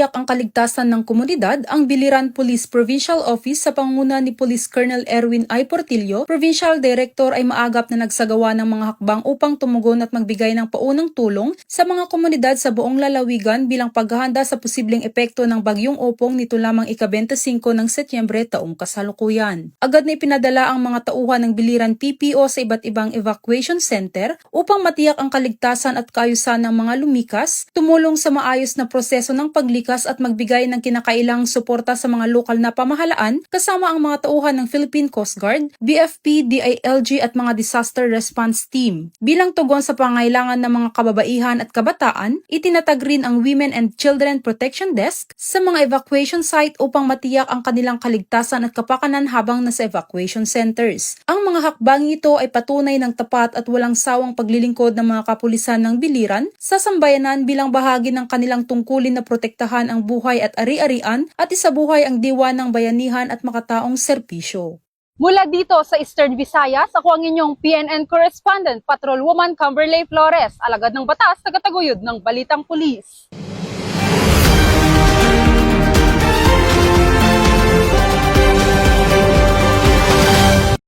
matiyak ang kaligtasan ng komunidad, ang Biliran Police Provincial Office sa pangunguna ni Police Colonel Erwin I. Portillo, Provincial Director, ay maagap na nagsagawa ng mga hakbang upang tumugon at magbigay ng paunang tulong sa mga komunidad sa buong lalawigan bilang paghahanda sa posibleng epekto ng Bagyong Opong nito lamang ika-25 ng Setyembre taong kasalukuyan. Agad na ipinadala ang mga tauhan ng Biliran PPO sa iba't ibang evacuation center upang matiyak ang kaligtasan at kaayusan ng mga lumikas, tumulong sa maayos na proseso ng paglikas at magbigay ng kinakailangang suporta sa mga lokal na pamahalaan kasama ang mga tauhan ng Philippine Coast Guard, BFP, DILG at mga disaster response team. Bilang tugon sa pangailangan ng mga kababaihan at kabataan, itinatag rin ang Women and Children Protection Desk sa mga evacuation site upang matiyak ang kanilang kaligtasan at kapakanan habang nasa evacuation centers. Ang mga hakbang ito ay patunay ng tapat at walang sawang paglilingkod ng mga kapulisan ng Biliran sa sambayanan bilang bahagi ng kanilang tungkulin na protektahan ang buhay at ari-arian at isabuhay ang diwa ng bayanihan at makataong serbisyo. Mula dito sa Eastern Visayas, ako ang inyong PNN correspondent, Patrolwoman Camberley Flores, alagad ng batas, tagataguyod ng Balitang Pulis.